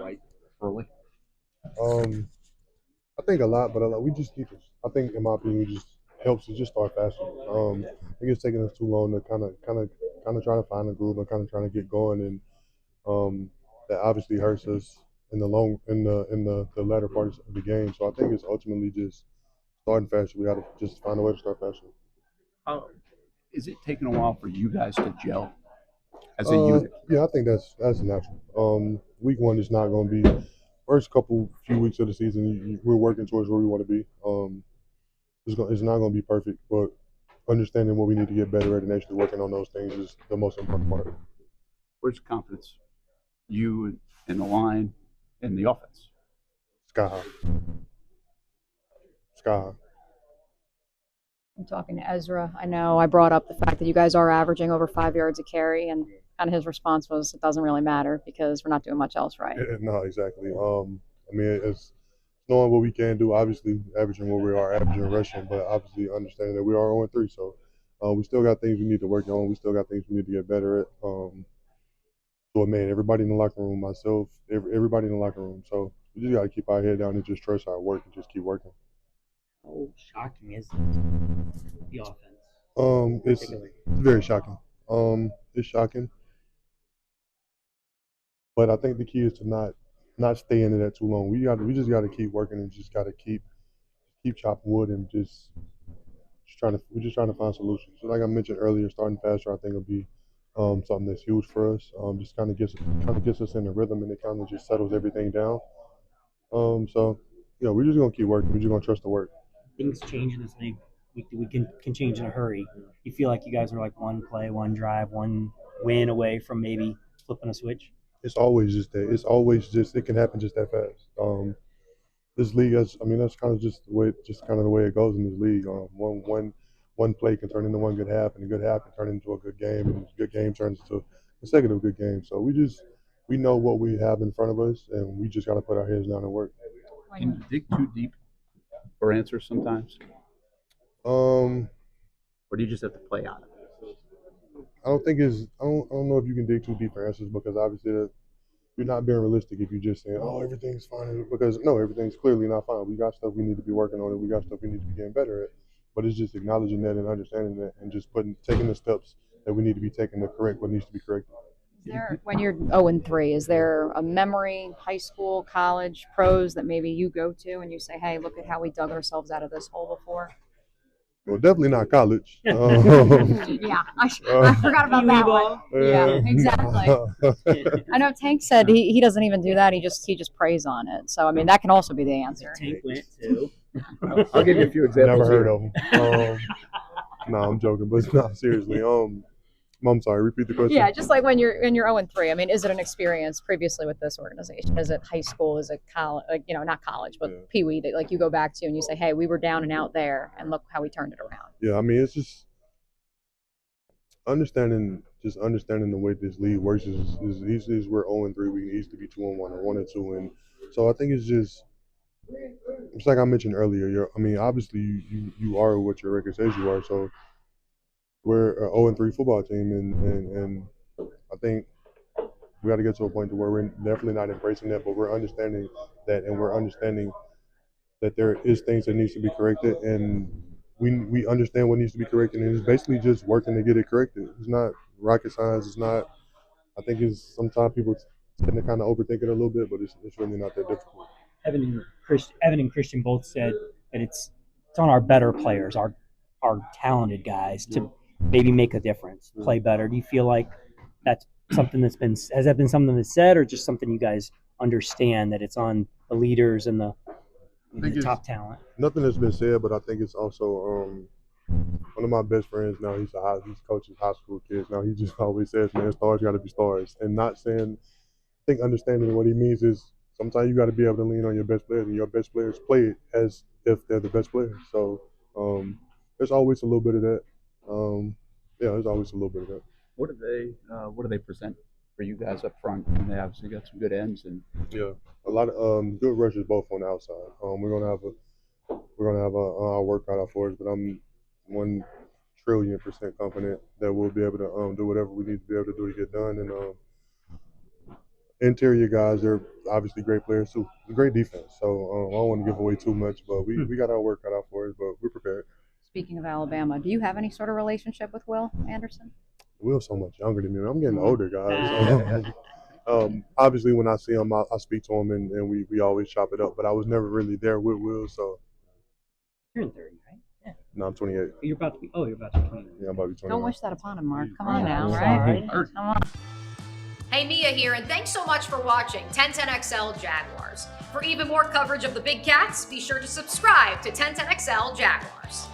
right early? I think a lot. We just need to. I think, in my opinion, it just helps to just start faster. I think it's taking us too long to kind of try to find a groove and kind of trying to get going, and that obviously hurts us in the the latter parts of the game. So I think it's ultimately just starting faster. We got to just find a way to start faster. How is it taking a while for you guys to gel as a unit? Yeah, I think that's natural. Week one is not going to be first couple few weeks of the season. We're working towards where we want to be. It's not going to be perfect, but understanding what we need to get better at and actually working on those things is the most important part. Where's the confidence? You in the line and the offense. Sky high, sky high. I'm talking to Ezra. I know I brought up the fact that you guys are averaging over 5 yards a carry, and kind of his response was, "It doesn't really matter because we're not doing much else right." No, exactly. I mean, it's knowing what we can do. Obviously, averaging what we are averaging rushing, but obviously understanding that we are 0-3. So we still got things we need to work on. We still got things we need to get better at. So man, everybody in the locker room, myself, everybody in the locker room. So we just got to keep our head down and just trust our work and just keep working. How shocking is the offense? It's very shocking. It's shocking, but I think the key is to not stay into that too long. We just got to keep working and just got to keep chopping wood and we're just trying to find solutions. So like I mentioned earlier, starting faster I think will be something that's huge for us. Just kind of gets us in the rhythm and it kind of just settles everything down. So we're just gonna keep working. We're just gonna trust the work. Things change in this league. We can change in a hurry. You feel like you guys are like one play, one drive, one win away from maybe flipping a switch? It's always just that. It's always just it can happen just that fast. This league, I mean, that's kind of just kind of the way it goes in this league. One play can turn into one good half, and a good half can turn into a good game, and a good game turns into consecutive good games. So we know what we have in front of us, and we just got to put our heads down and work. Can you dig too deep for answers sometimes, Um, or do you just have to play out of it? I don't know if you can dig too deep for answers because obviously you're not being realistic if you're just saying, "Oh, everything's fine," because no, everything's clearly not fine. We got stuff we need to be working on, and we got stuff we need to be getting better at. But it's just acknowledging that and understanding that, and just taking the steps that we need to be taking to correct what needs to be corrected. When you're 0-3, is there a memory, high school, college, pros that maybe you go to and you say, "Hey, look at how we dug ourselves out of this hole before"? Well, definitely not college. Yeah, I forgot about that one. Yeah, exactly. I know Tank said he doesn't even do that. He just prays on it. So I mean that can also be the answer. Tank went too. I'll give you a few examples. Never heard of them. No, I'm joking, but no, seriously. I'm sorry. Repeat the question. Yeah, just like when you're 0-3. I mean, is it an experience previously with this organization? Is it high school? Is it college? Like, not college, but Pee Wee that like you go back to and you say, "Hey, we were down and out there, and look how we turned it around." Yeah, I mean, it's just understanding the way this league works is we're 0-3. We used to be 2-1 or 1-2, and so I think it's like I mentioned earlier. I mean, obviously you are what your record says you are. So we're a 0-3 football team, and I think we got to get to a point to where we're definitely not embracing that, but we're understanding that, and we're understanding that there is things that needs to be corrected, and we understand what needs to be corrected, and it's basically just working to get it corrected. It's not rocket science. It's not. I think it's sometimes people tend to kind of overthink it a little bit, but it's really not that difficult. Evan and Christian both said that it's on our better players, our talented guys, to maybe make a difference, play better. Do you feel like that's something has that been something that's said, or just something you guys understand that it's on the leaders and the top talent? Nothing has been said, but I think it's also one of my best friends now. He's coaches high school kids now. He just always says, "Man, stars got to be stars," and not saying. I think understanding what he means is sometimes you got to be able to lean on your best players, and your best players play it as if they're the best players. So there's always a little bit of that. There's always a little bit of that. What do they present for you guys up front? And they obviously got some good ends and Yeah, a lot of good rushes both on the outside. We're gonna have our work cut out for us, but I'm 1,000,000,000,000% confident that we'll be able to do whatever we need to be able to do to get done. And interior guys, obviously great players too. Great defense. So I don't want to give away too much, but we got our work cut out for us, but we're prepared. Speaking of Alabama, do you have any sort of relationship with Will Anderson? Will's so much younger than me. I'm getting older, guys. Obviously, when I see him, I speak to him, and we always chop it up. But I was never really there with Will, so. You're in 30, right? Yeah. No, I'm 28. You're about to be. Oh, you're about to be 20. Yeah, I'm about to be 29. Don't wish that upon him, Mark. Come on now, Sorry. right? Come on. Hey, Mia here, and thanks so much for watching 1010XL Jaguars. For even more coverage of the Big Cats, be sure to subscribe to 1010XL Jaguars.